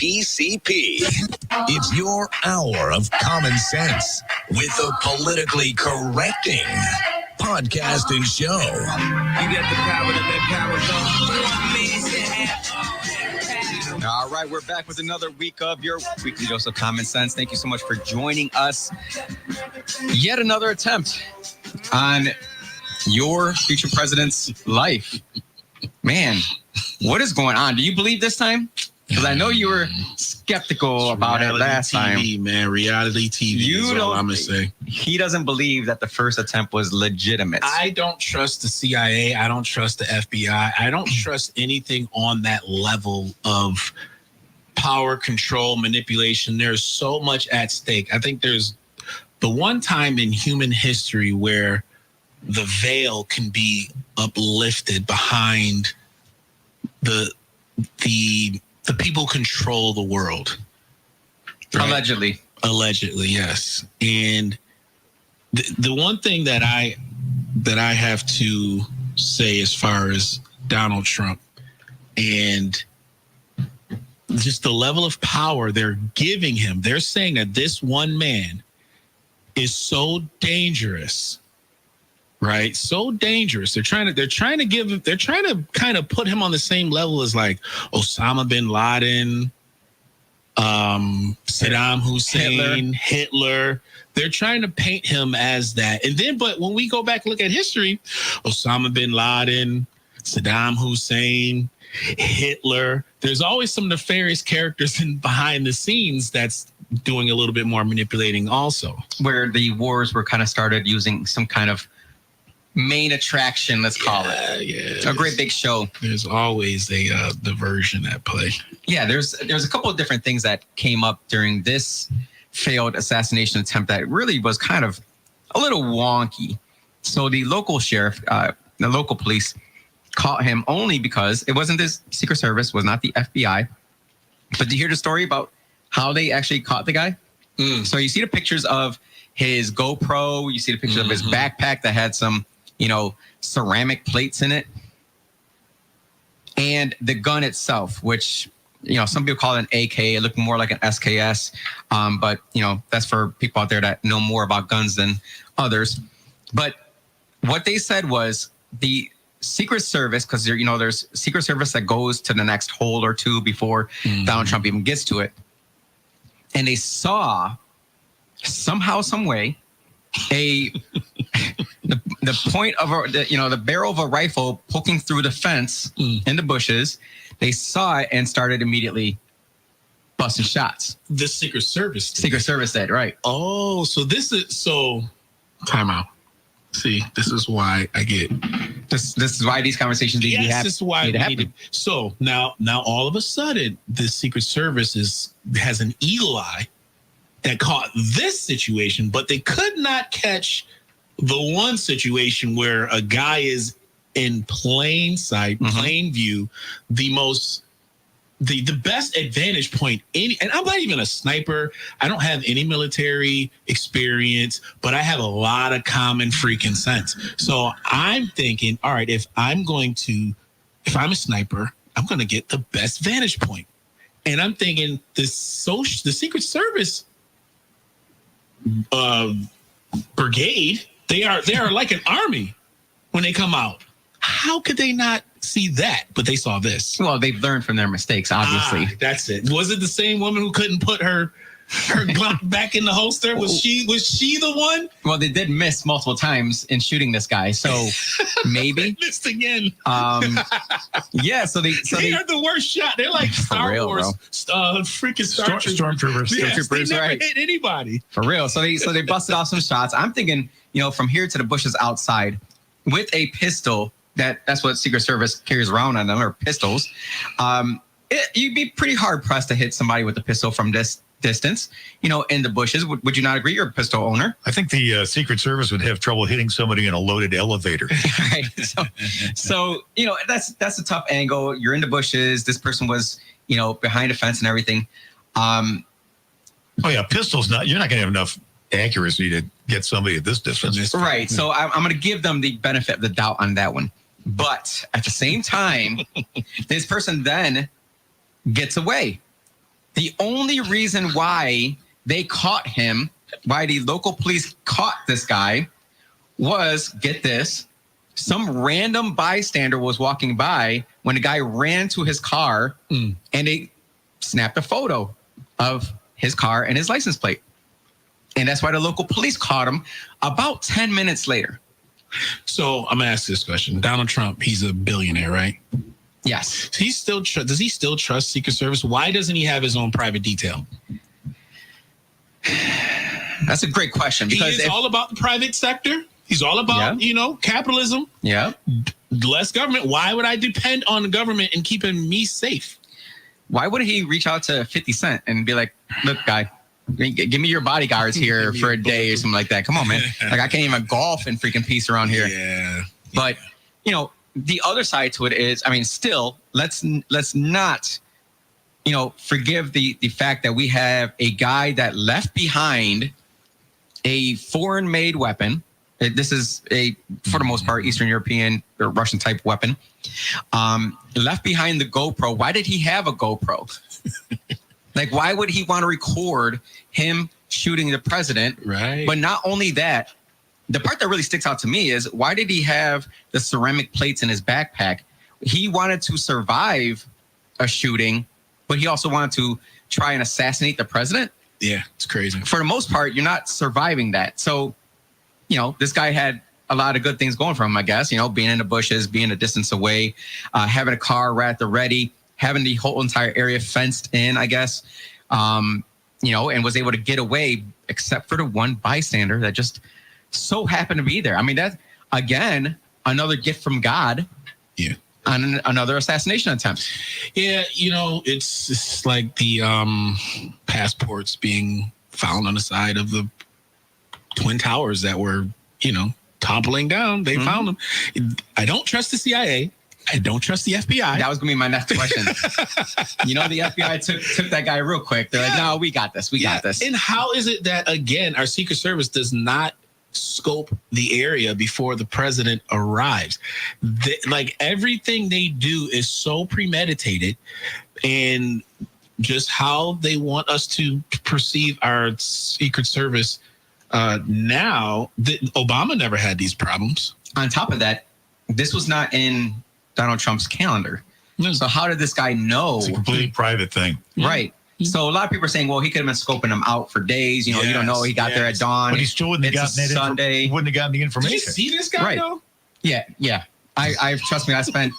PCP. It's your hour of common sense with the politically correcting podcast and show. You get the power to let power go. All right, we're back with another week of your weekly dose of common sense. Thank you so much for joining us. Yet another attempt on your future president's life. Man, what is going on? Do you believe this time? Because I know you were skeptical about it last time. Man, reality TV is all I'm going to say. He doesn't believe that the first attempt was legitimate. I don't trust the CIA. I don't trust the FBI. I don't trust anything on that level of power, control, manipulation. There's so much at stake. I think there's the one time in human history where the veil can be uplifted behind the people control the world. Right? Allegedly, yes. And the one thing that I have to say as far as Donald Trump and just the level of power they're giving him, they're saying that this one man is so dangerous. Right, so dangerous. They're trying to kind of put him on the same level as like Osama bin Laden, Saddam Hussein, Hitler. They're trying to paint him as that. And then, but when we go back and look at history, Osama bin Laden, Saddam Hussein, Hitler, there's always some nefarious characters behind the scenes that's doing a little bit more manipulating also. Where the wars were kind of started using some kind of main attraction, let's call it. Yeah, a great big show. There's always a diversion at play. Yeah, there's a couple of different things that came up during this failed assassination attempt that really was kind of a little wonky. So the local sheriff, the local police caught him only because it wasn't the Secret Service, was not the FBI. But do you hear the story about how they actually caught the guy? So you see the pictures of his GoPro, you see the pictures of his backpack that had some ceramic plates in it. And the gun itself, which, some people call it an AK. It looked more like an SKS. But, that's for people out there that know more about guns than others. But what they said was the Secret Service, because there's Secret Service that goes to the next hole or two before Donald Trump even gets to it. And they saw somehow, some way, the point of the barrel of a rifle poking through the fence in the bushes. They saw it and started immediately busting shots. The Secret Service. Secret Service did, right? Oh, so time out. See, this is why I get this is why these conversations need to be happening. This is why we need to. So now all of a sudden the Secret Service has an eagle eye that caught this situation, but they could not catch the one situation where a guy is in plain sight, plain view, the best advantage point. And I'm not even a sniper. I don't have any military experience, but I have a lot of common freaking sense. So I'm thinking, all right, if I'm a sniper, I'm going to get the best vantage point. And I'm thinking the Secret Service brigade, they are like an army when they come out. How could they not see that? But they saw this. Well, they've learned from their mistakes, obviously. That's it. Was it the same woman who couldn't put her Glock back in the holster? Was she the one? Well, they did miss multiple times in shooting this guy, so maybe they missed again. Yeah, so they are the worst shot. They're like Star Wars, freaking stormtroopers. Yes, they never hit anybody. For real. So they busted off some shots. I'm thinking, from here to the bushes outside with a pistol. That's what Secret Service carries around on them, or pistols. You'd be pretty hard pressed to hit somebody with a pistol from this distance, in the bushes. Would you not agree? You're a pistol owner. I think the Secret Service would have trouble hitting somebody in a loaded elevator. Right. So that's a tough angle. You're in the bushes. This person was, behind a fence and everything. Oh yeah, pistols. You're not going to have enough accuracy to get somebody at this distance. Right. So I'm going to give them the benefit of the doubt on that one. But at the same time, this person then gets away. The only reason why they caught him, why the local police caught this guy, was, get this, some random bystander was walking by when the guy ran to his car and they snapped a photo of his car and his license plate. And that's why the local police caught him about 10 minutes later. So I'm gonna ask this question. Donald Trump, he's a billionaire, right? Yes. Does he still trust Secret Service? Why doesn't he have his own private detail? That's a great question. Because he's all about the private sector. He's all about, capitalism. Yeah. Less government. Why would I depend on the government and keeping me safe? Why would he reach out to 50 Cent and be like, look, guy, give me your bodyguards here for a day or something like that. Come on, man. Like, I can't even golf in freaking peace around here. Yeah. But, the other side to it is, still, let's not, forgive the fact that we have a guy that left behind a foreign-made weapon. This is for the most part, Eastern European or Russian type weapon. Left behind the GoPro. Why did he have a GoPro? Like, why would he want to record him shooting the president? Right. But not only that, the part that really sticks out to me is, why did he have the ceramic plates in his backpack? He wanted to survive a shooting, but he also wanted to try and assassinate the president. Yeah, it's crazy. For the most part, you're not surviving that. So, this guy had a lot of good things going for him, I guess, being in the bushes, being a distance away, having a car right at the ready, having the whole entire area fenced in, I guess, and was able to get away, except for the one bystander that just so happened to be there. That's, again, another gift from God. Yeah. On another assassination attempt. Yeah, it's like the passports being found on the side of the Twin Towers that were, toppling down. They found them. I don't trust the CIA. I don't trust the FBI. That was going to be my next question. The FBI took that guy real quick. They're like, no, we got this. We got this. And how is it that, again, our Secret Service does not scope the area before the president arrives? Everything they do is so premeditated, and just how they want us to perceive our Secret Service now. Obama never had these problems. On top of that, this was not in Donald Trump's calendar. So how did this guy know? It's a completely private thing. Right. So a lot of people are saying, well, he could have been scoping them out for days. You don't know. He got there at dawn. But he still wouldn't have gotten Sunday. Wouldn't have gotten the information. Did you see this guy, though? Yeah. I trust me, I spent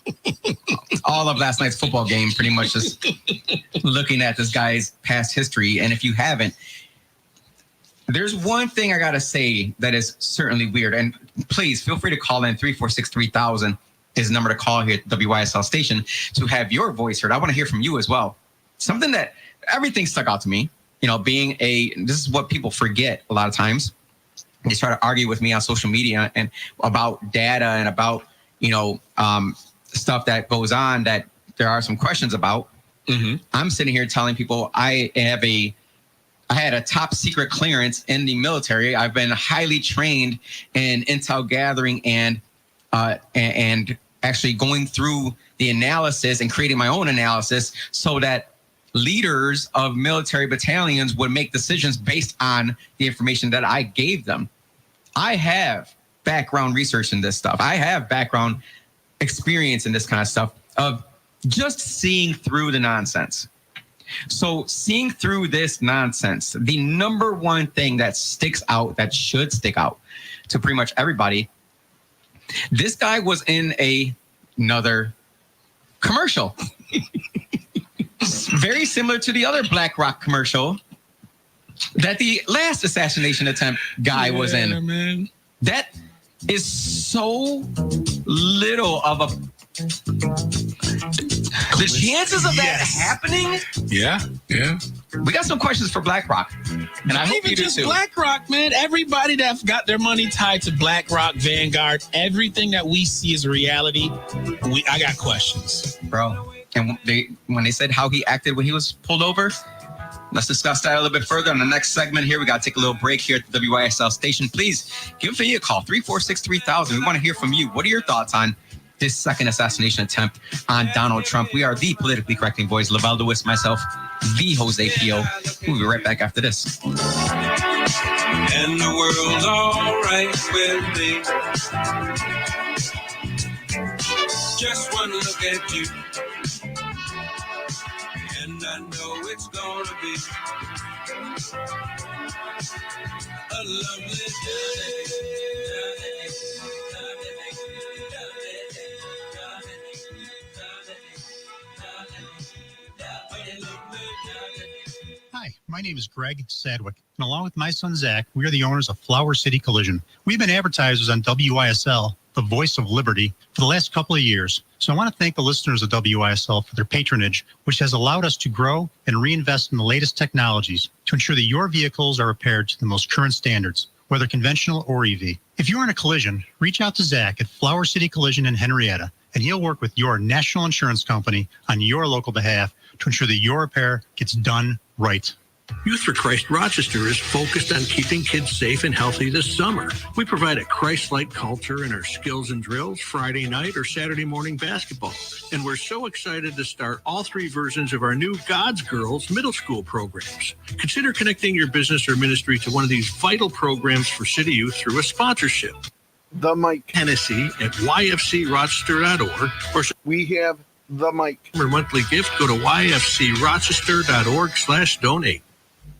all of last night's football game pretty much just looking at this guy's past history. And if you haven't, there's one thing I got to say that is certainly weird. And please feel free to call in 346-3000 is the number to call here at the WYSL station to have your voice heard. I want to hear from you as well. Something that everything stuck out to me, this is what people forget a lot of times. They try to argue with me on social media and about data and about, stuff that goes on that there are some questions about. Mm-hmm. I'm sitting here telling people I had a top secret clearance in the military. I've been highly trained in intel gathering and actually going through the analysis and creating my own analysis so that leaders of military battalions would make decisions based on the information that I gave them. I have background research in this stuff. I have background experience in this kind of stuff of just seeing through the nonsense. So seeing through this nonsense, the number one thing that sticks out, that should stick out to pretty much everybody, this guy was in another commercial. Very similar to the other BlackRock commercial that the last assassination attempt guy was in. Man. That is so little of a... The chances of that happening? Yeah. We got some questions for BlackRock. And I hope you do too. BlackRock, man. Everybody that got their money tied to BlackRock, Vanguard, everything that we see is reality. I got questions. Bro. And when they said how he acted when he was pulled over, let's discuss that a little bit further on the next segment here. We got to take a little break here at the WYSL station. Please give me a call, 346-3000. We want to hear from you. What are your thoughts on this second assassination attempt on Donald Trump. We are the politically correcting voice, Lavelle Lewis, myself, the Jose Pio. We'll be right back after this. And the world's all right with me. Just one look at you, and I know it's gonna be a lovely Hi, my name is Greg Sadwick, and along with my son Zach, we are the owners of Flower City Collision. We've been advertisers on WISL, the voice of liberty, for the last couple of years. So I want to thank the listeners of WISL for their patronage, which has allowed us to grow and reinvest in the latest technologies to ensure that your vehicles are repaired to the most current standards, whether conventional or EV. If you're in a collision, reach out to Zach at Flower City Collision in Henrietta, and he'll work with your national insurance company on your local behalf to ensure that your repair gets done right. Youth for Christ Rochester is focused on keeping kids safe and healthy this summer. We provide a Christ-like culture in our skills and drills, Friday night or Saturday morning basketball. And we're so excited to start all 3 versions of our new God's Girls middle school programs. Consider connecting your business or ministry to one of these vital programs for city youth through a sponsorship. The Mike Hennessy at yfcrochester.org, or we have the Mike. For monthly gift, go to yfcrochester.org/donate.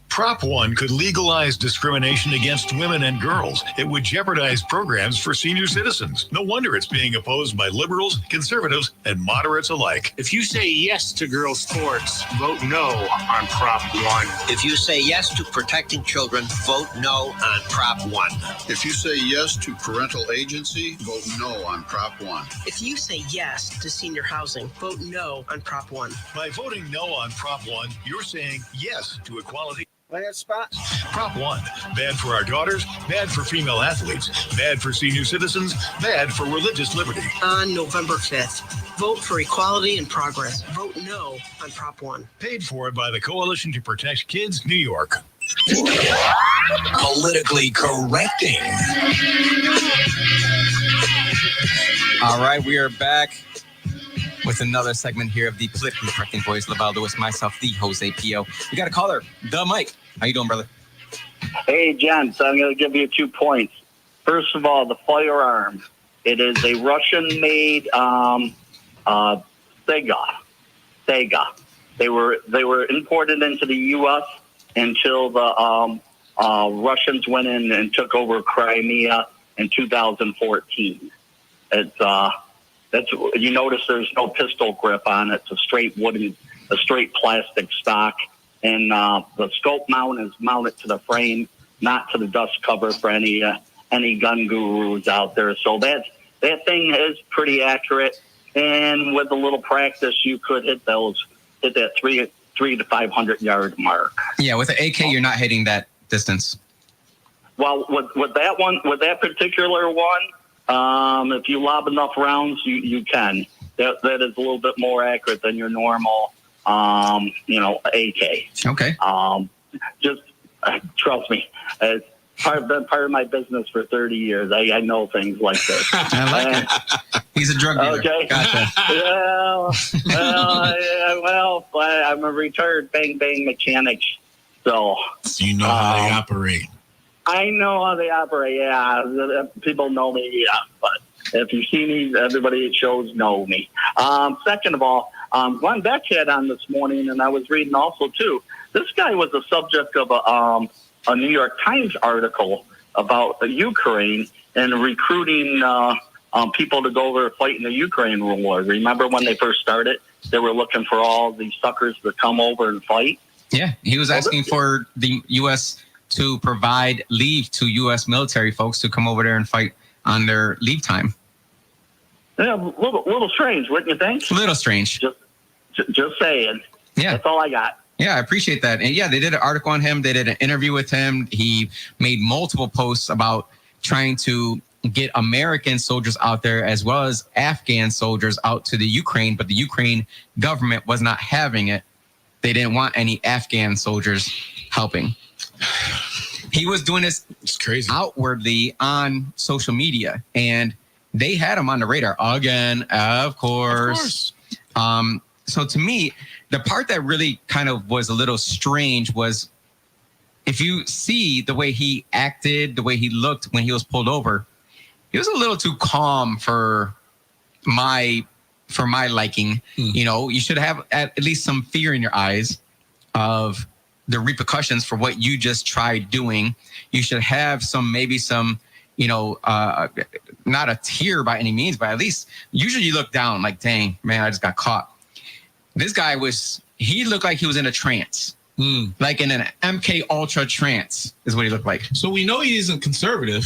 Prop 1 could legalize discrimination against women and girls. It would jeopardize programs for senior citizens. No wonder it's being opposed by liberals, conservatives, and moderates alike. If you say yes to girls' sports, vote no on Prop 1. If you say yes to protecting children, vote no on Prop 1. If you say yes to parental agency, vote no on Prop 1. If you say yes to senior housing, vote no on Prop 1. By voting no on Prop 1, you're saying yes to equality. Last spot. Prop 1, bad for our daughters, bad for female athletes, bad for senior citizens, bad for religious liberty. On November 5th, vote for equality and progress. Vote no on Prop 1. Paid for by the Coalition to Protect Kids, New York. Politically correcting. All right, we are back with another segment here of the politically correcting voice, Lavelle Lewis, myself, the Jose Pio. We got a caller, the Mike. How you doing, brother? Hey, gents, I'm going to give you 2 points. First of all, the firearm. It is a Russian-made Sega. They were imported into the U.S. until the Russians went in and took over Crimea in 2014. You notice there's no pistol grip on it. It's a straight plastic stock. And the scope mount is mounted to the frame, not to the dust cover for any gun gurus out there. So that thing is pretty accurate. And with a little practice, you could hit that 300 to 500 yard mark. Yeah, with the AK, you're not hitting that distance. Well, with that particular one, if you lob enough rounds, you can. That is a little bit more accurate than your normal, AK. Okay. Just trust me. It's been part of my business for 30 years. I know things like this. I like it. He's a drug dealer. Okay. Gotcha. Well, I'm a retired bang mechanic, so you know how they operate. I know how they operate, yeah. People know me, yeah. But if you see me, everybody at shows know me. Second of all, Glenn Beck had on this morning, and I was reading also, too. This guy was the subject of a New York Times article about Ukraine and recruiting people to go over and fight in the Ukraine war. Remember when they first started? They were looking for all these suckers to come over and fight? Yeah, he was asking for the U.S. to provide leave to U.S. military folks to come over there and fight on their leave time. Yeah, a little strange, wouldn't you think? A little strange. Just saying. Yeah. That's all I got. Yeah, I appreciate that. And yeah, they did an article on him. They did an interview with him. He made multiple posts about trying to get American soldiers out there as well as Afghan soldiers out to the Ukraine, but the Ukraine government was not having it. They didn't want any Afghan soldiers helping. He was doing this it's crazy outwardly on social media. And they had him on the radar again, of course. So to me, the part that really kind of was a little strange was if you see the way he acted, the way he looked when he was pulled over, he was a little too calm for my liking. You know, you should have at least some fear in your eyes of the repercussions for what you just tried doing. You should have maybe some, you know, not a tear by any means, but at least usually you look down like, dang, man, I just got caught. This guy he looked like he was in a trance. Like in an MK Ultra trance is what he looked like. So we know he isn't conservative.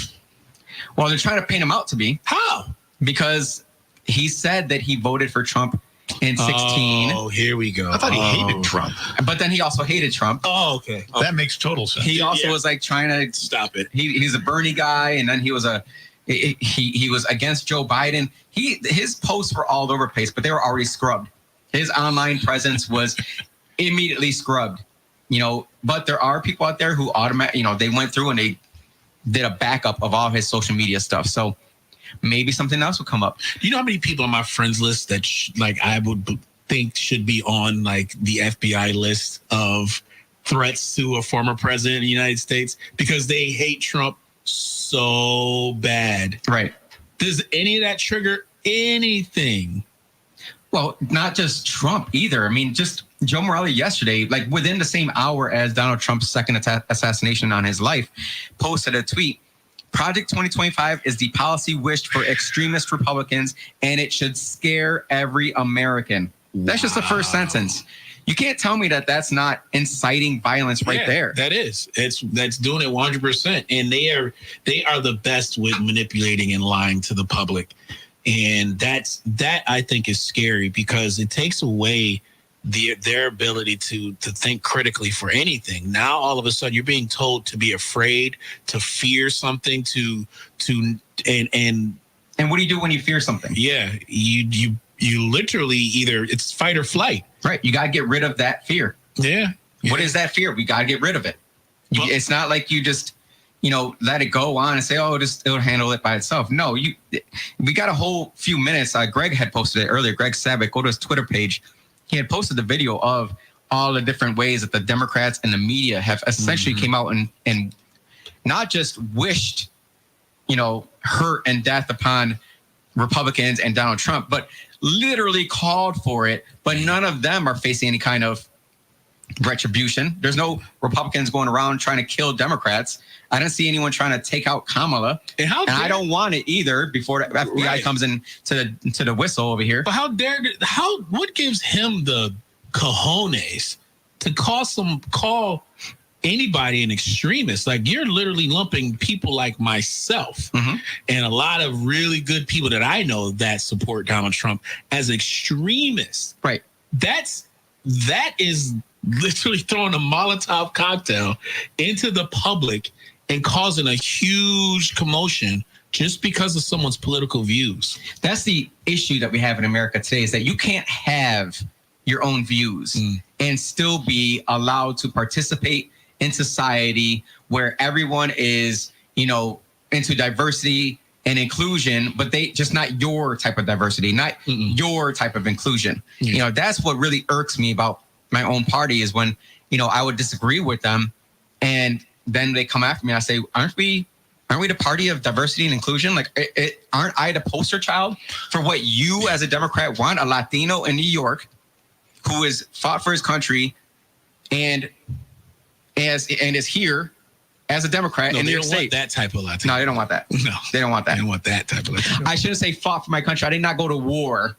Well, they're trying to paint him out to be. How? Because he said that he voted for Trump in 2016. Oh, here we go. I thought he hated Trump. But then he also hated Trump. Oh, okay. That makes total sense. He also was like trying to stop it. He's a Bernie guy, and then he was he was against Joe Biden. His posts were all over the place, but they were already scrubbed. His online presence was immediately scrubbed. You know, but there are people out there who they went through and they did a backup of all his social media stuff. So maybe something else will come up. Do you know how many people on my friends list that I would think should be on like the FBI list of threats to a former president of the United States because they hate Trump so bad? Right. Does any of that trigger anything? Well, not just Trump either. I mean, just Joe Morale yesterday, like within the same hour as Donald Trump's second assassination on his life, posted a tweet. Project 2025 is the policy wished for extremist Republicans, and it should scare every American. Wow. That's just the first sentence. You can't tell me that that's not inciting violence right there. That is. That's doing it 100%. And they are the best with manipulating and lying to the public. And that I think is scary because it takes away their ability to think critically for anything. Now all of a sudden you're being told to be afraid, to fear something, and what do you do when you fear something? Yeah, you literally either it's fight or flight. Right. You got to get rid of that fear. Yeah. What is that fear? We got to get rid of it. It's not like you just let it go on and say, oh, it'll handle it by itself. No, we got a whole few minutes. Greg had posted it earlier. Greg Savick, go to his Twitter page. He had posted the video of all the different ways that the Democrats and the media have essentially came out and not just wished, hurt and death upon Republicans and Donald Trump, but literally called for it. But none of them are facing any kind of retribution. There's no Republicans going around trying to kill Democrats. I don't see anyone trying to take out Kamala. And I don't want it either before the FBI comes in to the whistle over here. But what gives him the cojones to call anybody an extremist? Like, you're literally lumping people like myself and a lot of really good people that I know that support Donald Trump as extremists. Right. That is literally throwing a Molotov cocktail into the public and causing a huge commotion just because of someone's political views. That's the issue that we have in America today, is that you can't have your own views and still be allowed to participate in society where everyone is, into diversity and inclusion, but they just not your type of diversity, not your type of inclusion. That's what really irks me about my own party is when, I would disagree with them and then they come after me and I say, aren't we the party of diversity and inclusion? Like, aren't I the poster child for what you as a Democrat want? A Latino in New York who has fought for his country and is here as a Democrat in New York State. That type of Latino. No, they don't want that. No, they don't want that. They don't want that type of Latino. I shouldn't say fought for my country. I did not go to war.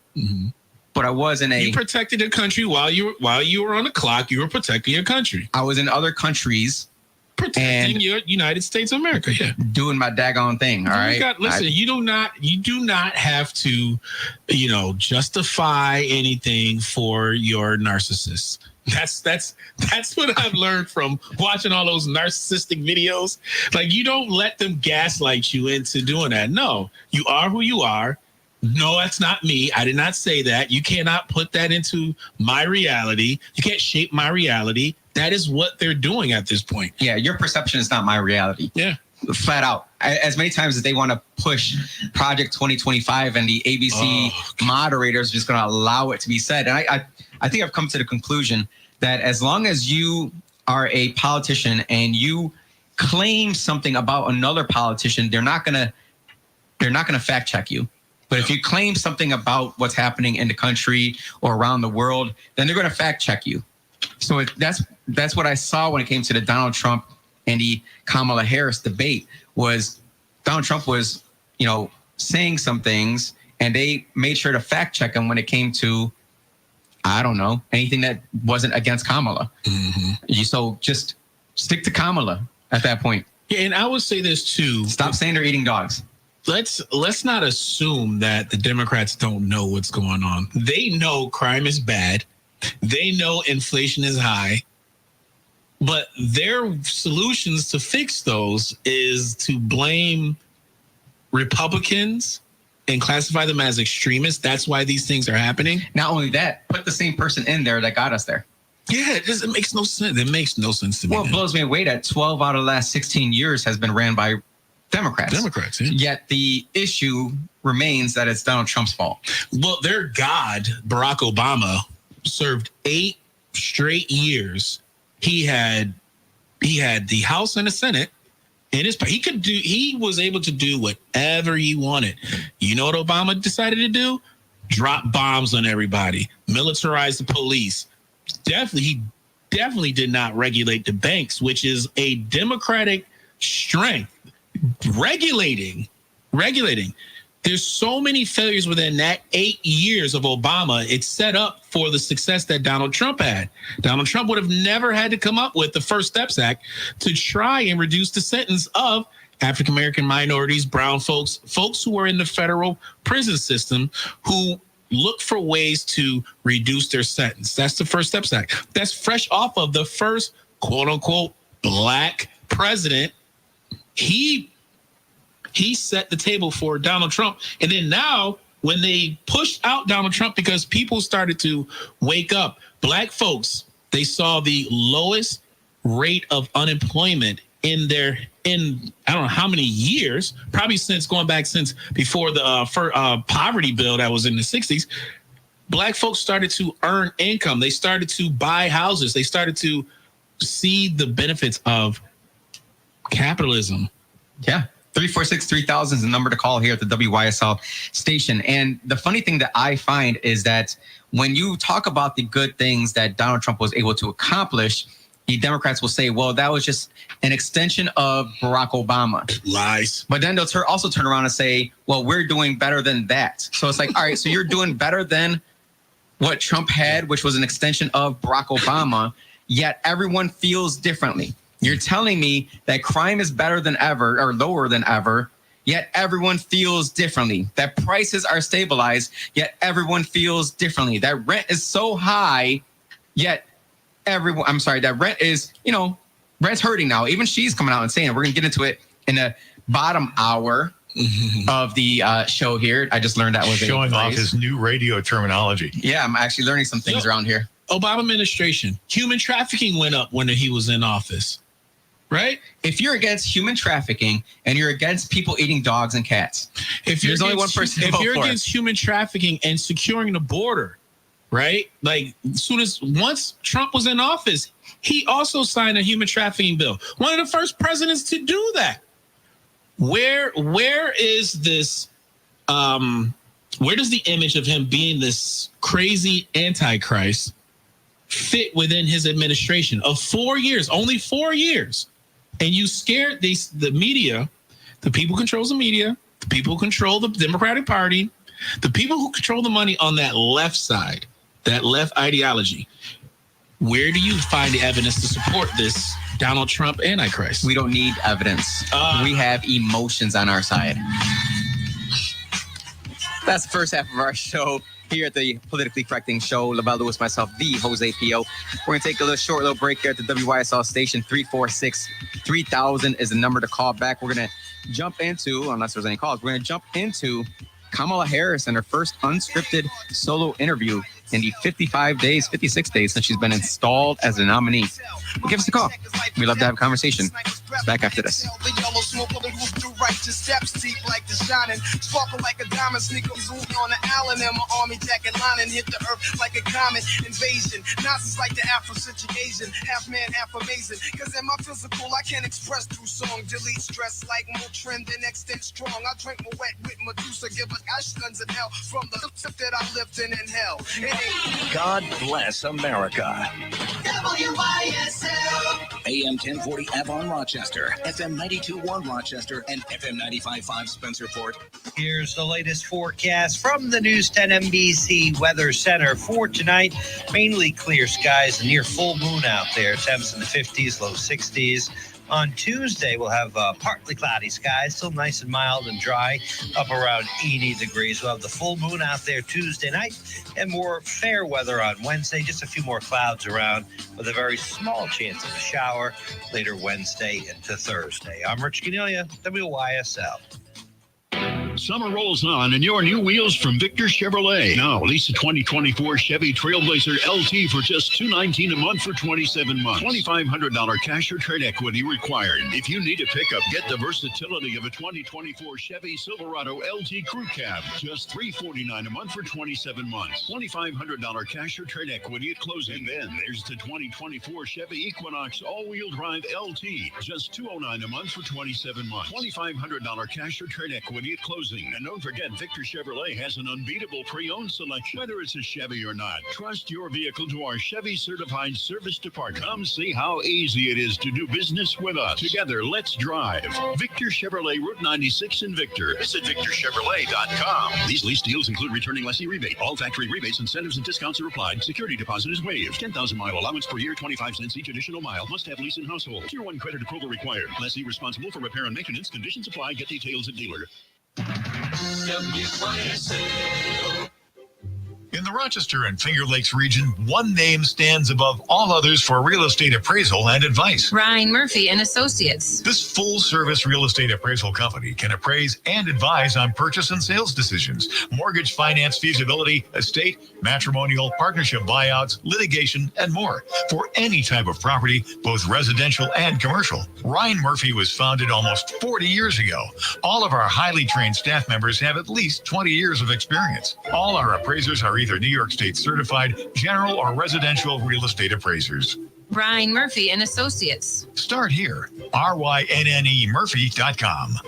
But I was in You protected your country while you were on the clock. You were protecting your country. I was in other countries. Protecting your United States of America, yeah. Doing my daggone thing, all right? You do not have to, justify anything for your narcissist. That's what I've learned from watching all those narcissistic videos. Like, you don't let them gaslight you into doing that. No, you are who you are. No, that's not me. I did not say that. You cannot put that into my reality. You can't shape my reality. That is what they're doing at this point. Yeah, your perception is not my reality. Yeah. flat out. As many times as they want to push Project 2025 and the ABC moderators are just going to allow it to be said. And I think I've come to the conclusion that as long as you are a politician and you claim something about another politician, they're not going to fact check you. But if you claim something about what's happening in the country or around the world, then they're going to fact check you. So that's what I saw when it came to the Donald Trump and the Kamala Harris debate. Was Donald Trump was, saying some things, and they made sure to fact check him when it came to, I don't know, anything that wasn't against Kamala. Mm-hmm. So just stick to Kamala at that point. Yeah, and I would say this too. Stop saying they're eating dogs. Let's not assume that the Democrats don't know what's going on. They know crime is bad. They know inflation is high. But their solutions to fix those is to blame Republicans and classify them as extremists. That's why these things are happening. Not only that, put the same person in there that got us there. Yeah, it makes no sense. It makes no sense to me. Well, it blows me away that 12 out of the last 16 years has been ran by Democrats. Yeah. Yet the issue remains that it's Donald Trump's fault. Well, their God, Barack Obama, served 8 straight years. He had the House and the Senate in his. He was able to do whatever he wanted. You know what Obama decided to do? Drop bombs on everybody, militarize the police. He definitely did not regulate the banks, which is a Democratic strength. Regulating. There's so many failures within that 8 years of Obama. It's set up for the success that Donald Trump had. Donald Trump would have never had to come up with the First Steps Act to try and reduce the sentence of African-American minorities, brown folks who are in the federal prison system who look for ways to reduce their sentence. That's the First Steps Act. That's fresh off of the first quote unquote black president. He set the table for Donald Trump. And then now when they pushed out Donald Trump because people started to wake up, black folks, they saw the lowest rate of unemployment in I don't know how many years, probably since before the poverty bill that was in the 60s. Black folks started to earn income. They started to buy houses. They started to see the benefits of capitalism. Yeah. 346-3000 is the number to call here at the WYSL station. And the funny thing that I find is that when you talk about the good things that Donald Trump was able to accomplish, the Democrats will say, well, that was just an extension of Barack Obama. Lies. But then they'll also turn around and say, well, we're doing better than that. So it's like, all right, so you're doing better than what Trump had, which was an extension of Barack Obama, yet everyone feels differently. You're telling me that crime is better than ever or lower than ever, yet everyone feels differently. That prices are stabilized, yet everyone feels differently. That rent is so high, yet that rent is, rent's hurting now. Even she's coming out and saying, we're going to get into it in the bottom hour of the show here. I just learned that was showing off his new radio terminology. Yeah, I'm actually learning some things around here. Obama administration, human trafficking went up when he was in office. Right? If you're against human trafficking and you're against people eating dogs and cats, there's only one person. If you're against human trafficking and securing the border, right? Like once Trump was in office, he also signed a human trafficking bill. One of the first presidents to do that. Where is this? Where does the image of him being this crazy antichrist fit within his administration of 4 years? Only 4 years. And you scared the media, the people who control the media, the people who control the Democratic Party, the people who control the money on that left side, that left ideology. Where do you find the evidence to support this Donald Trump antichrist? We don't need evidence. We have emotions on our side. That's the first half of our show here at the Politically Correcting Show. Lavelle Lewis, myself, the Jose Pio. We're going to take a little break here at the WYSL station. 346-3000 is the number to call back. We're going to jump into, unless there's any calls, we're going to jump into Kamala Harris and her first unscripted solo interview in the 56 days since she's been installed as a nominee. Give us a call. We'd love to have a conversation. back after this. The yellow smoke of the roof through righteous steps, deep like the shining, sparkle like a diamond, sneaker zooming on the island, and my army jacket lining hit the earth like a comet invasion. Nazis like the Afrocentric Asian, half man, half amazing. Cause in my physical, I can't express through song. Delete stress like more trend and extend strong. I drink my wet with Medusa, give us ash guns in hell from the tip that I lived in hell. God bless America. WYSL. AM 1040 Avon Rochester, FM 92.1 Rochester, and FM 95.5 Spencerport. Here's the latest forecast from the News 10 NBC Weather Center for tonight. Mainly clear skies, near full moon out there. Temps in the 50s, low 60s. On Tuesday, we'll have partly cloudy skies, still nice and mild and dry, up around 80 degrees. We'll have the full moon out there Tuesday night and more fair weather on Wednesday. Just a few more clouds around with a very small chance of a shower later Wednesday into Thursday. I'm Rich Cornelia, WYSL. Summer rolls on and your new wheels from Victor Chevrolet. Now, lease a 2024 Chevy Trailblazer LT for just $219 a month for 27 months. $2,500 cash or trade equity required. If you need a pickup, get the versatility of a 2024 Chevy Silverado LT Crew Cab. Just $349 a month for 27 months. $2,500 cash or trade equity at closing. And then there's the 2024 Chevy Equinox all-wheel drive LT. Just $209 a month for 27 months. $2,500 cash or trade equity at closing. And don't forget, Victor Chevrolet has an unbeatable pre-owned selection. Whether it's a Chevy or not, trust your vehicle to our Chevy certified service department. Come see how easy it is to do business with us. Together, let's drive. Victor Chevrolet, Route 96 in Victor. Visit VictorChevrolet.com. These lease deals include returning lessee rebate. All factory rebates, incentives, and discounts are applied. Security deposit is waived. 10,000 mile allowance per year, 25 cents each additional mile. Must have lease in household. Tier 1 credit approval required. Lessee responsible for repair and maintenance. Conditions apply. Get details at dealer. WYSL. In the Rochester and Finger Lakes region, one name stands above all others for real estate appraisal and advice. Ryan Murphy and Associates. This full-service real estate appraisal company can appraise and advise on purchase and sales decisions, mortgage finance feasibility, estate, matrimonial, partnership buyouts, litigation, and more for any type of property, both residential and commercial. Ryan Murphy was founded almost 40 years ago. All of our highly trained staff members have at least 20 years of experience. All our appraisers are either New York State certified general or residential real estate appraisers. Ryan Murphy and Associates. Start here. RYNNEMurphy.com.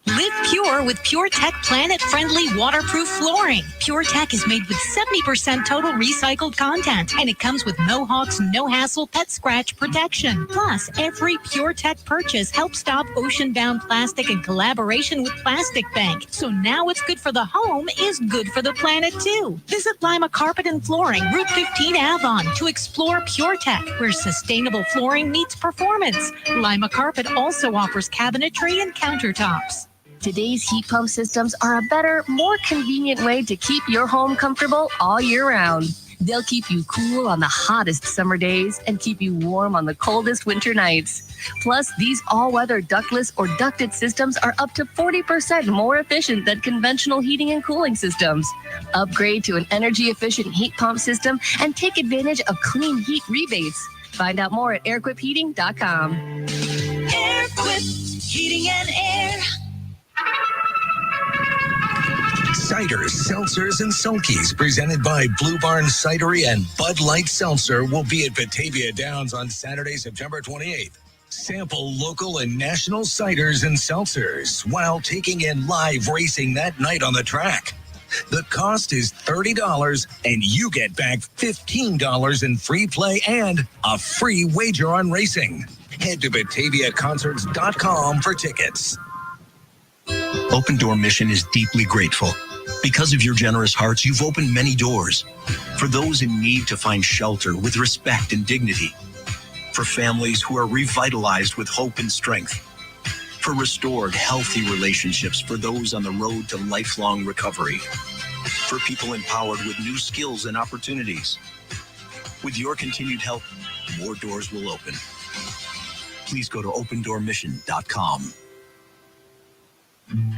Live pure with PureTech planet-friendly waterproof flooring. PureTech is made with 70% total recycled content, and it comes with no hawks, no hassle pet scratch protection. Plus, every PureTech purchase helps stop ocean-bound plastic in collaboration with Plastic Bank. So now what's good for the home is good for the planet too. Visit Lima Carpet and Flooring, Route 15 Avon, to explore PureTech, where sustainable flooring meets performance. Lima Carpet also offers cabinetry and countertops. Today's heat pump systems are a better, more convenient way to keep your home comfortable all year round. They'll keep you cool on the hottest summer days and keep you warm on the coldest winter nights. Plus, these all-weather ductless or ducted systems are up to 40% more efficient than conventional heating and cooling systems. Upgrade to an energy-efficient heat pump system and take advantage of clean heat rebates. Find out more at airquipheating.com. Airquip Heating and Air. Ciders, seltzers, and sulkies presented by Blue Barn Cidery and Bud Light Seltzer will be at Batavia Downs on Saturday, September 28th. Sample local and national ciders and seltzers while taking in live racing that night on the track. The cost is $30 and you get back $15 in free play and a free wager on racing. Head to BataviaConcerts.com for tickets. Open Door Mission is deeply grateful. Because of your generous hearts, you've opened many doors. For those in need to find shelter with respect and dignity. For families who are revitalized with hope and strength. For restored, healthy relationships for those on the road to lifelong recovery. For people empowered with new skills and opportunities. With your continued help, more doors will open. Please go to opendoormission.com.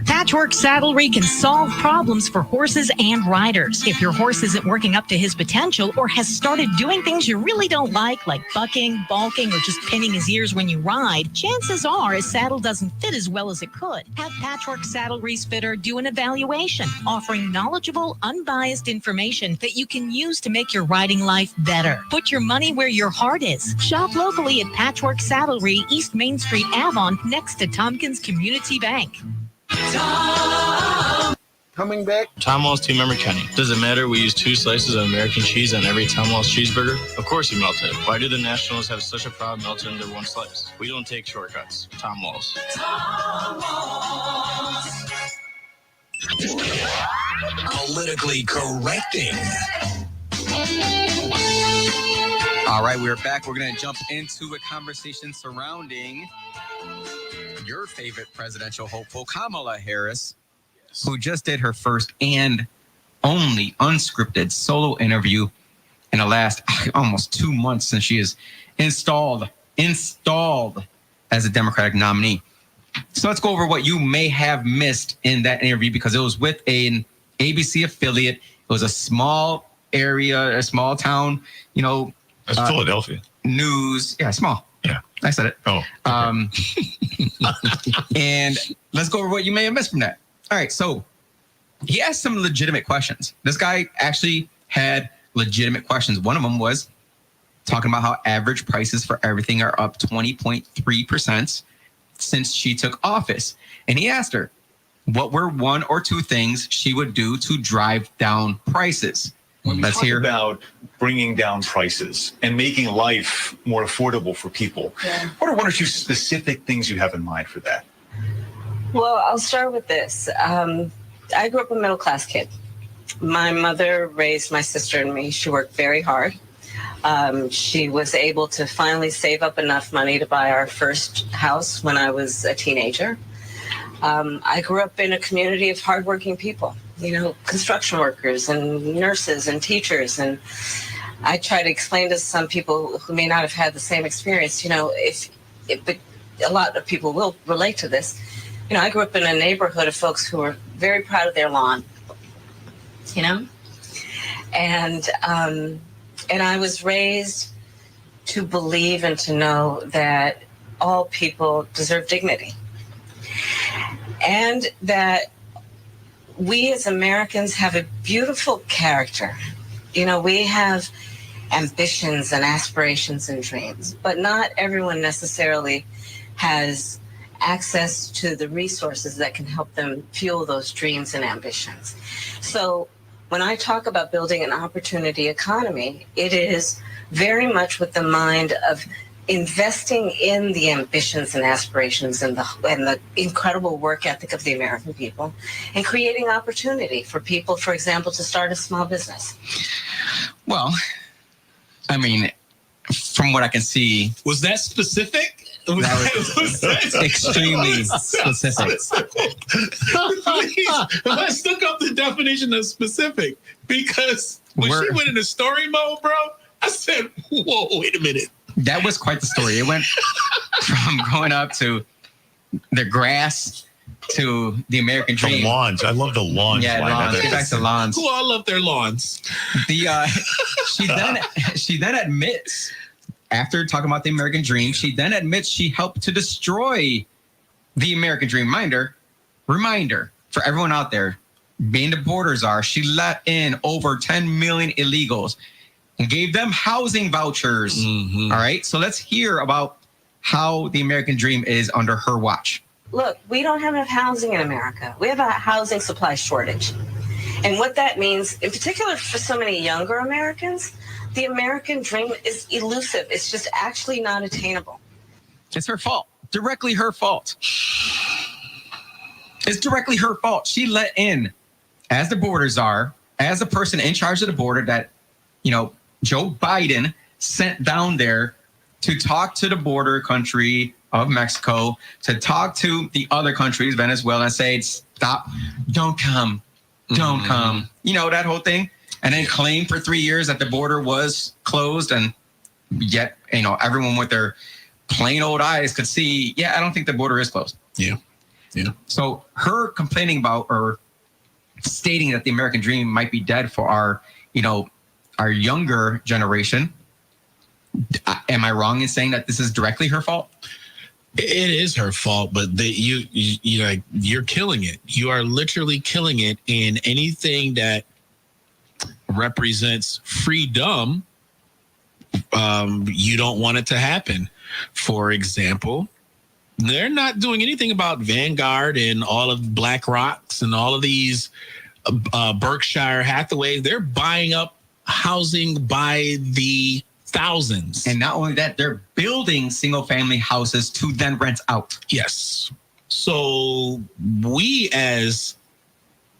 Patchwork Saddlery can solve problems for horses and riders. If your horse isn't working up to his potential or has started doing things you really don't like bucking, balking, or just pinning his ears when you ride, chances are his saddle doesn't fit as well as it could. Have Patchwork Saddlery's fitter do an evaluation, offering knowledgeable, unbiased information that you can use to make your riding life better. Put your money where your heart is. Shop locally at Patchwork Saddlery, East Main Street, Avon, next to Tompkins Community Bank. Coming back. Tom Walls Team Member Kenny. Does it matter we use 2 slices of American cheese on every Tom Walls cheeseburger? Of course you melt it. Why do the Nationals have such a problem melting their 1 slice? We don't take shortcuts. Tom Walls. Tom Walls. Politically correcting. All right, we're back. We're going to jump into a conversation surrounding your favorite presidential hopeful, Kamala Harris, who just did her first and only unscripted solo interview in the last almost 2 months since she is installed as a Democratic nominee. So let's go over what you may have missed in that interview, because it was with an ABC affiliate. It was a small area, a small town, That's Philadelphia. News. Yeah, small. Yeah. I said it. Oh. And let's go over what you may have missed from that. All right. So he asked some legitimate questions. This guy actually had legitimate questions. One of them was talking about how average prices for everything are up 20.3% since she took office. And he asked her what were 1 or 2 things she would do to drive down prices. When we talk about bringing down prices and making life more affordable for people, what are 1 or 2 specific things you have in mind for that? Well, I'll start with this. I grew up a middle-class kid. My mother raised my sister and me. She worked very hard. She was able to finally save up enough money to buy our first house when I was a teenager. I grew up in a community of hardworking people. Construction workers and nurses and teachers. And I try to explain to some people who may not have had the same experience, but a lot of people will relate to this. I grew up in a neighborhood of folks who were very proud of their lawn, and I was raised to believe and to know that all people deserve dignity, and that we as Americans have a beautiful character. We have ambitions and aspirations and dreams, but not everyone necessarily has access to the resources that can help them fuel those dreams and ambitions. So when I talk about building an opportunity economy, it is very much with the mind of investing in the ambitions and aspirations and the incredible work ethic of the American people, and creating opportunity for people, for example, to start a small business. Well, I mean, from what I can see, was that specific? Was extremely specific. Let's look up the definition of specific, because when she went into story mode, bro, I said, whoa, wait a minute. That was quite the story. It went from growing up to the grass to the American dream. The lawns. I love the lawns. Yeah, lawns. Get back to lawns. Who all love their lawns? She then admits, after talking about the American dream, she then admits she helped to destroy the American dream. Reminder for everyone out there, being the border czar, she let in over 10 million illegals and gave them housing vouchers. Mm-hmm. All right. So let's hear about how the American dream is under her watch. Look, we don't have enough housing in America. We have a housing supply shortage. And what that means, in particular for so many younger Americans, the American dream is elusive. It's just actually not attainable. It's her fault. Directly her fault. It's directly her fault. She let in, as the border czar, as the person in charge of the border that, Joe Biden sent down there to talk to the border country of Mexico, to talk to the other countries, Venezuela, and say, stop, don't come, come. That whole thing. And then claim for 3 years that the border was closed, and yet, everyone with their plain old eyes could see, I don't think the border is closed. Yeah. Yeah. So her complaining about or stating that the American dream might be dead for our younger generation. Am I wrong in saying that this is directly her fault? It is her fault, but you're killing it. You are literally killing it in anything that represents freedom. You don't want it to happen. For example, they're not doing anything about Vanguard and all of BlackRock's and all of these Berkshire Hathaway. They're buying up housing by the thousands. And not only that, they're building single family houses to then rent out. Yes. So we as,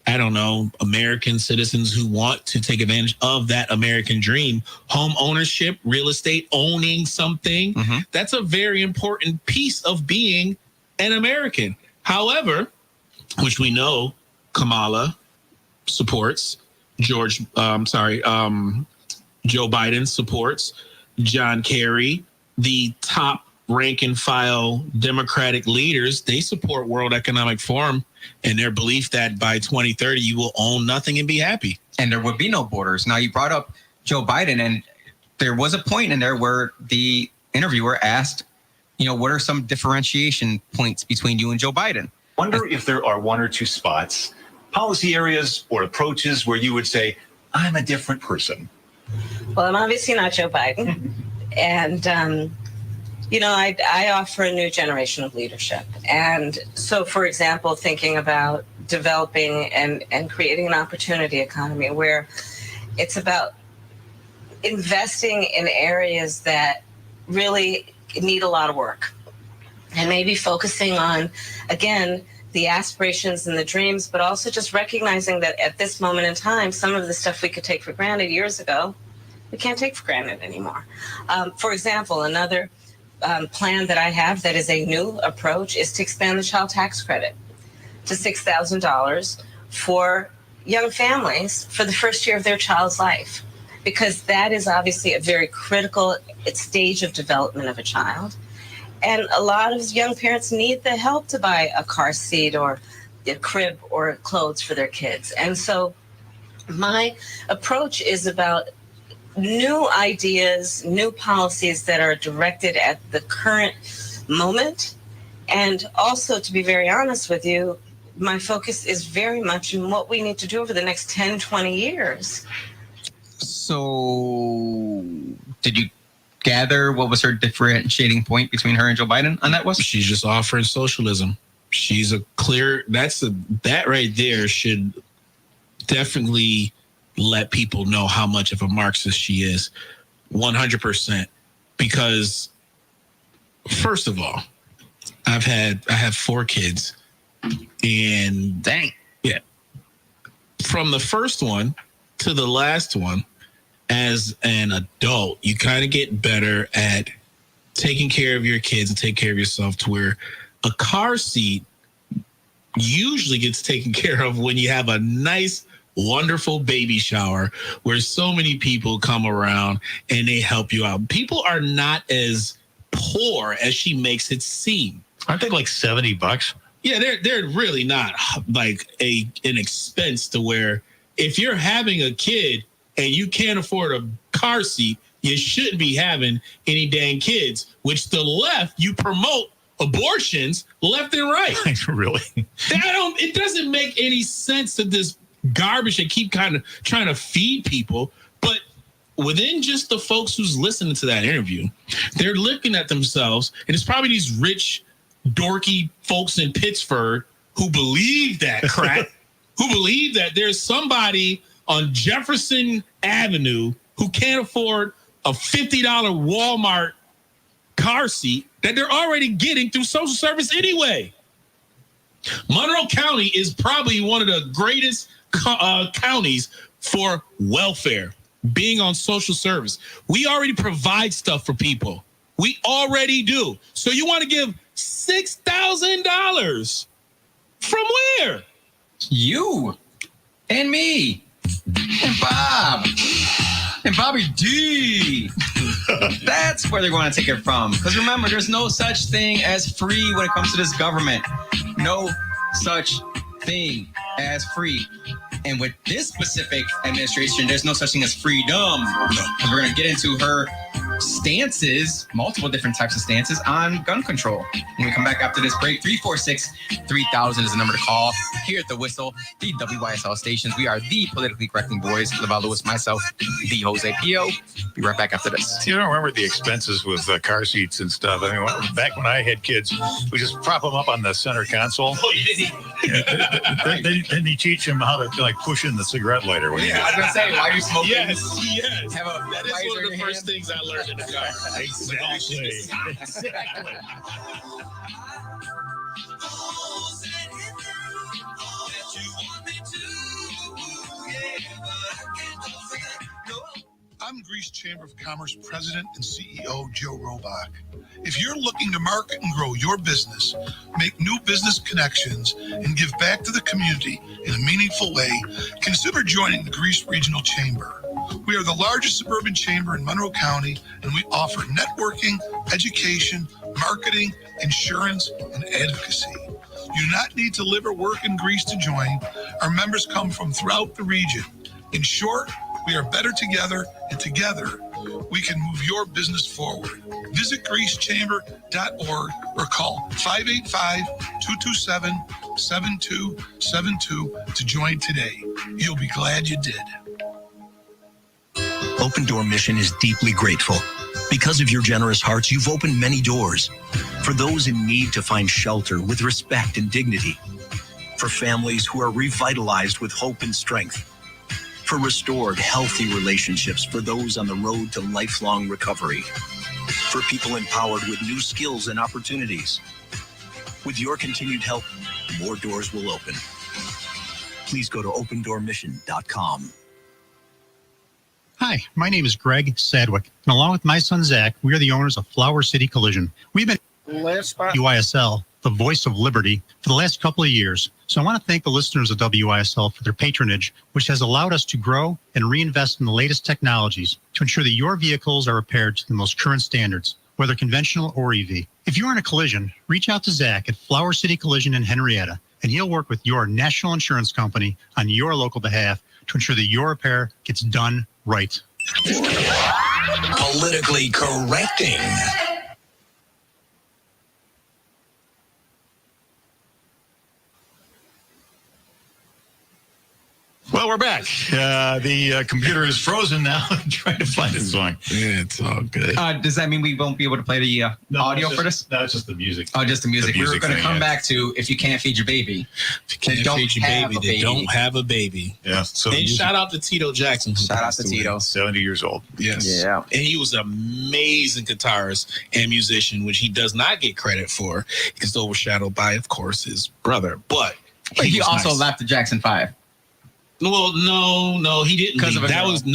I don't know, American citizens who want to take advantage of that American dream, home ownership, real estate, owning something, that's a very important piece of being an American. However, which we know Kamala supports, Joe Biden supports, John Kerry, the top rank and file Democratic leaders, they support World Economic Forum and their belief that by 2030 you will own nothing and be happy. And there would be no borders. Now, you brought up Joe Biden, and there was a point in there where the interviewer asked, what are some differentiation points between you and Joe Biden? Wonder if there are one or two spots, policy areas or approaches where you would say, I'm a different person. Well, I'm obviously not Joe Biden. And, I offer a new generation of leadership. And so, for example, thinking about developing and creating an opportunity economy where it's about investing in areas that really need a lot of work and maybe focusing on, again, the aspirations and the dreams, but also just recognizing that at this moment in time, some of the stuff we could take for granted years ago, we can't take for granted anymore. For example, another plan that I have that is a new approach is to expand the child tax credit to $6,000 for young families for the first year of their child's life, because that is obviously a very critical stage of development of a child. And a lot of young parents need the help to buy a car seat or a crib or clothes for their kids. And so my approach is about new ideas, new policies that are directed at the current moment. And also, to be very honest with you, my focus is very much in what we need to do over the next 10, 20 years. So did you gather what was her differentiating point between her and Joe Biden on that was? She's just offering socialism. She's a clear, that right there should definitely let people know how much of a Marxist she is. 100%. Because first of all, I have 4 kids, and dang. Yeah. From the first one to the last one, as an adult, you kind of get better at taking care of your kids and take care of yourself, to where a car seat usually gets taken care of when you have a nice, wonderful baby shower where so many people come around and they help you out. People are not as poor as she makes it seem. Aren't they like $70? Yeah, they're really not like an expense to where if you're having a kid and you can't afford a car seat, you shouldn't be having any dang kids, which the left, you promote abortions left and right. Really? It doesn't make any sense that this garbage and keep kind of trying to feed people. But within just the folks who's listening to that interview, they're looking at themselves, and it's probably these rich, dorky folks in Pittsburgh who believe that crap, who believe that there's somebody on Jefferson Avenue who can't afford a $50 Walmart car seat that they're already getting through social service anyway. Monroe County is probably one of the greatest counties for welfare, being on social service. We already provide stuff for people. We already do. So you want to give $6,000 from where? You and me and Bob and Bobby D. That's where they're going to take it from. Because remember, there's no such thing as free when it comes to this government. no such thing as free. And with this specific administration, there's no such thing as freedom. And we're going to get into her stances, multiple different types of stances on gun control. When we come back after this break, 346-3000 is the number to call. Here at The Whistle, the WYSL stations. We are the politically correcting boys. LaValle Lewis, myself, the Jose Pio. Be right back after this. You don't remember the expenses with car seats and stuff. I mean, back when I had kids, we just prop them up on the center console. Then you teach them how to like push in the cigarette lighter. When I was going to say, why are you smoking? Yes. Have a That is one of the first things I learned in the car. Exactly. I'm Greece Chamber of Commerce President and CEO Joe Robach. If you're looking to market and grow your business, make new business connections, and give back to the community in a meaningful way, consider joining the Greece Regional Chamber. We are the largest suburban chamber in Monroe County, and we offer networking, education, marketing, insurance, and advocacy. You do not need to live or work in Greece to join. Our members come from throughout the region. In short, we are better together, and together we can move your business forward. Visit greecechamber.org or call 585-227-7272 to join today. You'll be glad you did. Open Door Mission is deeply grateful. Because of your generous hearts, you've opened many doors. For those in need to find shelter with respect and dignity. For families who are revitalized with hope and strength. For restored, healthy relationships for those on the road to lifelong recovery. For people empowered with new skills and opportunities. With your continued help, more doors will open. Please go to opendoormission.com. Hi, my name is Greg Sadwick, and along with my son Zach, we are the owners of Flower City Collision. We've been WYSL, the voice of liberty, for the last couple of years. So I want to thank the listeners of WYSL for their patronage, which has allowed us to grow and reinvest in the latest technologies to ensure that your vehicles are repaired to the most current standards, whether conventional or EV. If you're in a collision, reach out to Zach at Flower City Collision in Henrietta, and he'll work with your national insurance company on your local behalf to ensure that your repair gets done right. Politically correcting. Well, we're back. The computer is frozen now. I'm trying to find its song. Yeah, it's all good. Does that mean we won't be able to play the audio for this? No, it's just the music. Oh, just the music. We're going to come back to if you can't feed your baby. If you can't feed your baby, they don't have a baby. Yeah. So and shout out to Tito Jackson. Shout out to Tito. 70 years old. Yes. Yeah. And he was an amazing guitarist and musician, which he does not get credit for. He's overshadowed by, of course, his brother. But he also left the Jackson 5. Well, no, he didn't. That was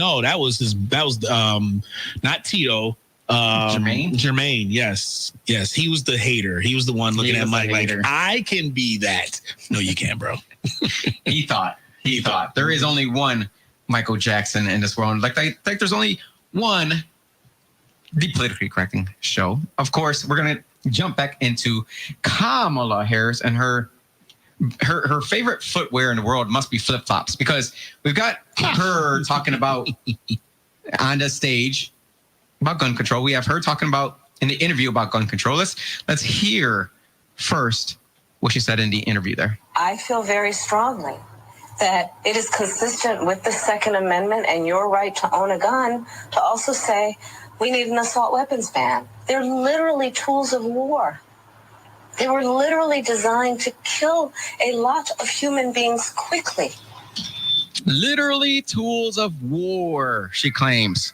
not Tito. Jermaine, yes. He was the hater. He was the one looking at Mike like, I can be that. No, you can't, bro. He thought there is only one Michael Jackson in this world. Like there's only one, the politically correcting show. Of course, we're gonna jump back into Kamala Harris and her favorite footwear in the world must be flip-flops, because we've got her talking about on the stage about gun control. We have her talking about in the interview about gun control. Let's hear first what she said in the interview there. I feel very strongly that it is consistent with the Second Amendment and your right to own a gun to also say we need an assault weapons ban. They're literally tools of war. They were literally designed to kill a lot of human beings quickly. Literally tools of war, she claims.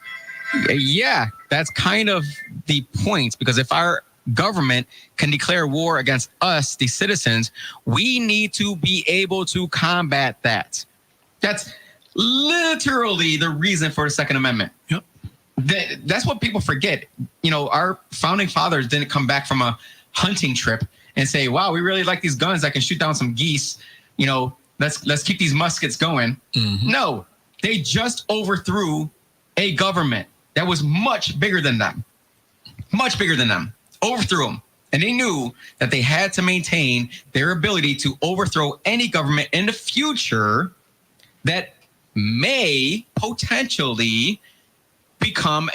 Yeah, that's kind of the point, because if our government can declare war against us, the citizens, we need to be able to combat that. That's literally the reason for the Second Amendment. Yep. That's what people forget. You know, our founding fathers didn't come back from a hunting trip and say, wow, we really like these guns that can shoot down some geese. You know, let's keep these muskets going. Mm-hmm. No, they just overthrew a government that was much bigger than them. Overthrew them. And they knew that they had to maintain their ability to overthrow any government in the future that may potentially become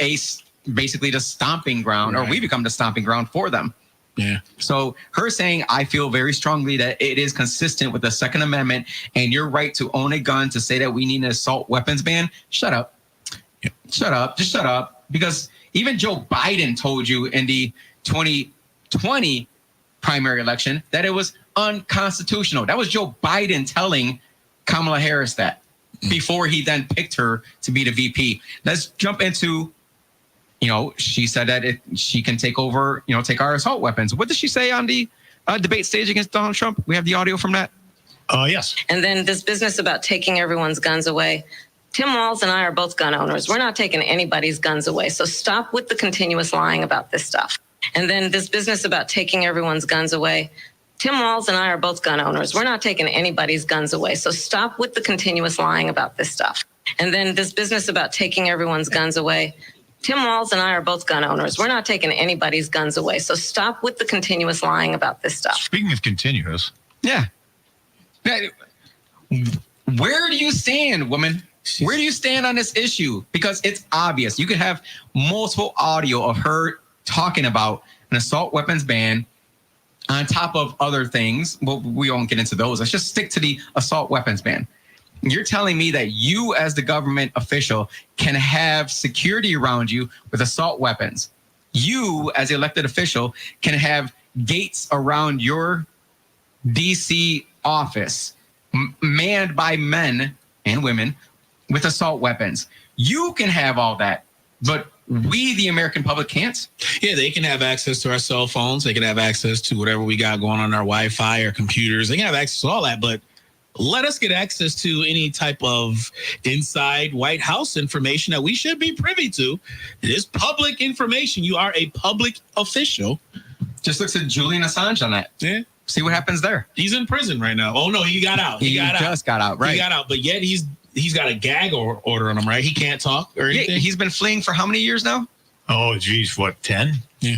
basically the stomping ground, or we become the stomping ground for them. Yeah. So her saying, I feel very strongly that it is consistent with the Second Amendment and your right to own a gun, to say that we need an assault weapons ban. Shut up. Yep. Shut up. Just shut up. Because even Joe Biden told you in the 2020 primary election that it was unconstitutional. That was Joe Biden telling Kamala Harris that before he then picked her to be the VP. Let's jump into, she said that she can take over, take our assault weapons. What did she say on the debate stage against Donald Trump? We have the audio from that. Yes. And then this business about taking everyone's guns away. Tim Walz and I are both gun owners. We're not taking anybody's guns away. So stop with the continuous lying about this stuff. And then this business about taking everyone's guns away. Tim Walz and I are both gun owners. We're not taking anybody's guns away. So stop with the continuous lying about this stuff. And then this business about taking everyone's guns away. Tim Walz and I are both gun owners. We're not taking anybody's guns away. So stop with the continuous lying about this stuff. Speaking of continuous. Yeah. Where do you stand, woman? Where do you stand on this issue? Because it's obvious. You could have multiple audio of her talking about an assault weapons ban on top of other things. Well, we won't get into those. Let's just stick to the assault weapons ban. You're telling me that you, as the government official, can have security around you with assault weapons. You, as the elected official, can have gates around your DC office manned by men and women with assault weapons. You can have all that, but we, the American public, can't. Yeah, they can have access to our cell phones. They can have access to whatever we got going on our Wi-Fi or computers. They can have access to all that, but let us get access to any type of inside White House information that we should be privy to. It is public information. You are a public official. Just looks at Julian Assange on that. Yeah. See what happens there. He's in prison right now. Oh, no, he got out. He just got out, right. He got out, but yet he's got a gag order on him, right? He can't talk or anything. Yeah, he's been fleeing for how many years now? Oh, geez, what, 10? Yeah.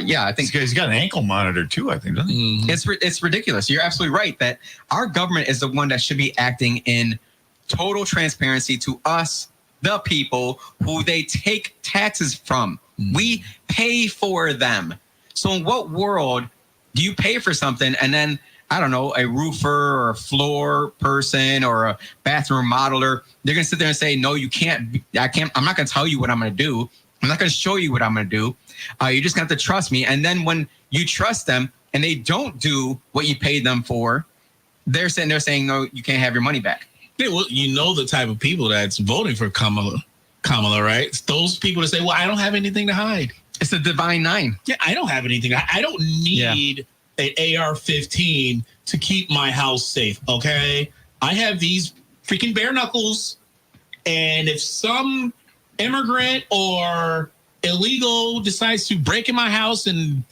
Yeah, I think he's got an ankle monitor too, I think, doesn't he? Mm-hmm. It's ridiculous. You're absolutely right that our government is the one that should be acting in total transparency to us, the people who they take taxes from. Mm-hmm. We pay for them. So in what world do you pay for something and then, I don't know, a roofer or a floor person or a bathroom modeler, they're going to sit there and say, no, you can't, I'm not going to tell you what I'm going to do. I'm not going to show you what I'm going to do. You're just going to have to trust me. And then when you trust them and they don't do what you paid them for, they're saying, no, you can't have your money back. Yeah, well, you know the type of people that's voting for Kamala, right? It's those people that say, well, I don't have anything to hide. It's the divine nine. Yeah, I don't have anything. I don't need an AR-15 to keep my house safe, okay? I have these freaking bare knuckles, and if some immigrant or illegal decides to break in my house and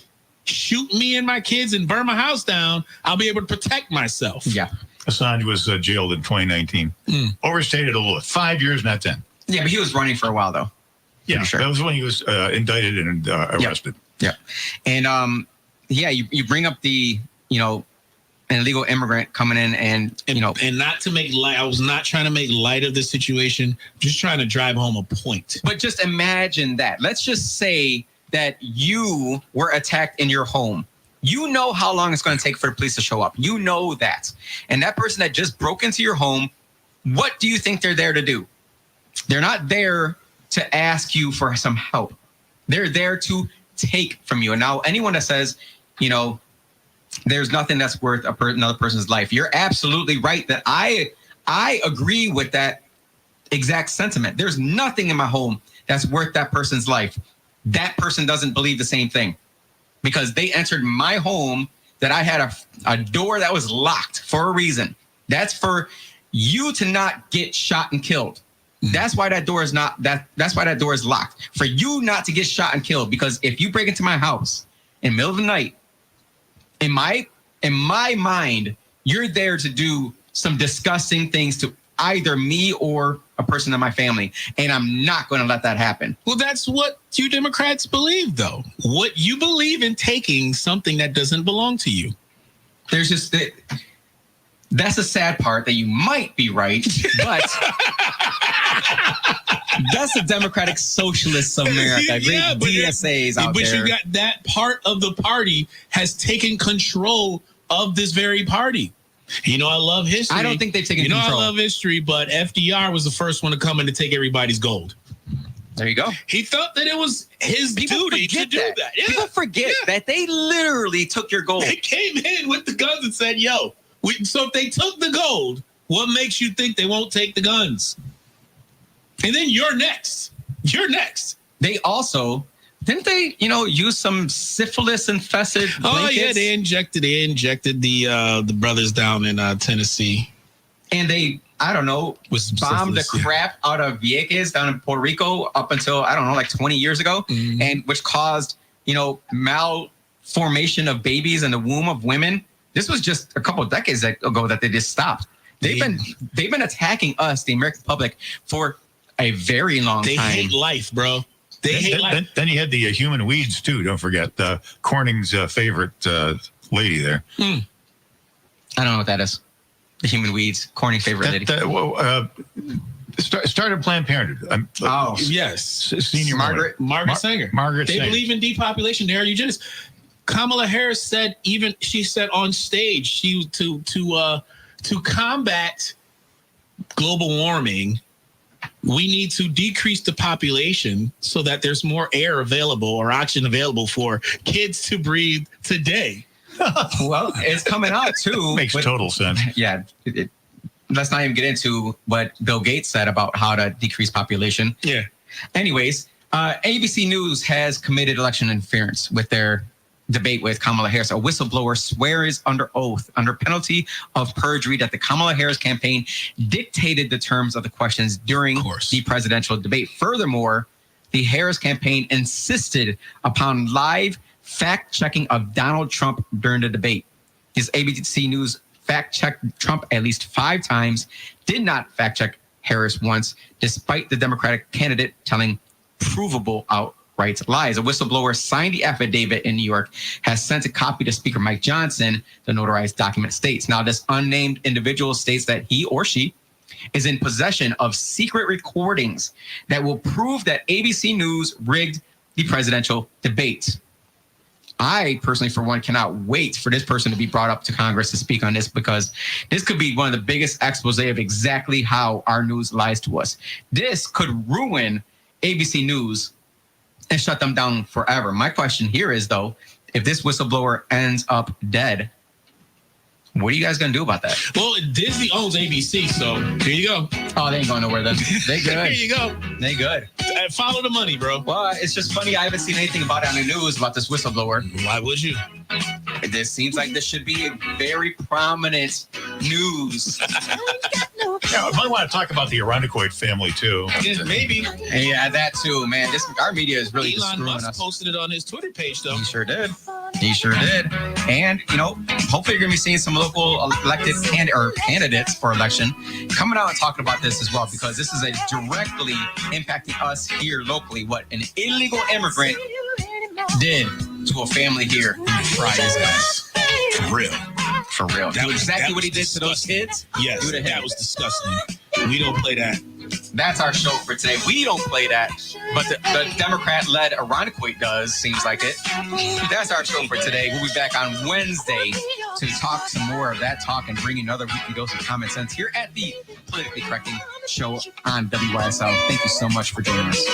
shoot me and my kids and burn my house down, I'll be able to protect myself. Yeah. Assange was jailed in 2019. Overstated a little. 5 years, not 10. Yeah, but he was running for a while, though. Yeah, sure. That was when he was indicted and arrested. Yeah. And, you bring up the, an illegal immigrant coming in and not to make light. I was not trying to make light of this situation. Just trying to drive home a point. But just imagine that. Let's just say that you were attacked in your home. You know how long it's going to take for the police to show up. You know that. And that person that just broke into your home, what do you think they're there to do? They're not there to ask you for some help. They're there to take from you. And now anyone that says, there's nothing that's worth another person's life. You're absolutely right that I agree with that exact sentiment. There's nothing in my home that's worth that person's life. That person doesn't believe the same thing because they entered my home that I had a door that was locked for a reason. That's for you to not get shot and killed. That's why that door is that's why that door is locked. For you not to get shot and killed. Because if you break into my house in the middle of the night, in my mind, you're there to do some disgusting things to either me or a person in my family. And I'm not going to let that happen. Well, that's what you Democrats believe, though. What you believe in taking something that doesn't belong to you. There's just that's a sad part that you might be right, but that's the Democratic Socialists of America. Yeah, Great DSAs out but there. You got that part of the party has taken control of this very party. You know, I love history. I don't think they've taken control. You know, I love history, but FDR was the first one to come in to take everybody's gold. There you go. He felt that it was his duty to do that. Yeah. People forget that they literally took your gold. They came in with the guns and said, yo, so if they took the gold, what makes you think they won't take the guns? And then you're next. You're next. They also, didn't they, use some syphilis-infested blankets? Oh, yeah, they injected the brothers down in Tennessee. And they, I don't know, bombed the crap out of Vieques down in Puerto Rico up until, I don't know, like 20 years ago, and which caused, malformation of babies in the womb of women. This was just a couple of decades ago that they just stopped. They've been attacking us, the American public, for a very long time. They hate life, bro. They hate life. Then you had the human weeds too. Don't forget Corning's favorite lady there. I don't know what that is. The human weeds, Corning favorite lady. Started Planned Parenthood. Yes. Senior Margaret Sanger. They believe in depopulation. They are eugenics. Kamala Harris said, she said on stage, to combat global warming, we need to decrease the population so that there's more air available or oxygen available for kids to breathe today. Well, it's coming out too. Makes total sense. Yeah. Let's not even get into what Bill Gates said about how to decrease population. Yeah. Anyways, ABC News has committed election interference with their debate with Kamala Harris. A whistleblower swears under oath, under penalty of perjury, that the Kamala Harris campaign dictated the terms of the questions during the presidential debate. Furthermore, the Harris campaign insisted upon live fact-checking of Donald Trump during the debate. His ABC News fact-checked Trump at least 5 times, did not fact-check Harris once, despite the Democratic candidate telling provable outright lies. A whistleblower signed the affidavit in New York, has sent a copy to Speaker Mike Johnson. The notarized document states. Now, this unnamed individual states that he or she is in possession of secret recordings that will prove that ABC News rigged the presidential debate. I personally, for one, cannot wait for this person to be brought up to Congress to speak on this, because this could be one of the biggest expose of exactly how our news lies to us. This could ruin ABC News and shut them down forever. My question here is, though, if this whistleblower ends up dead, what are you guys going to do about that? Well, Disney owns ABC, so here you go. Oh, they ain't going nowhere then. They good. There you go. They good. Follow the money, bro. Well, it's just funny. I haven't seen anything about it on the news about this whistleblower. Why would you? This seems like this should be a very prominent news. Yeah, I might want to talk about the Irondequoit family too. Maybe. Yeah, that too, man. Our media is really Elon screwing Musk us. posted it on his Twitter page, though. He sure did. He sure did. And, hopefully you're going to be seeing some local elected candidates for election coming out and talking about this as well, because this is directly impacting us here locally. What an illegal immigrant did to a family here in Fridays, guys. For real. For real. That Do was exactly what he did disgusting. to those kids? Yes, Do to him. that was disgusting. We don't play that. That's our show for today. We don't play that, but the Democrat-led Irondequoit does, seems like it. That's our show for today. We'll be back on Wednesday to talk some more of that talk and bring you another weekly dose of common sense here at the Politically Correcting Show on WYSL. Thank you so much for joining us.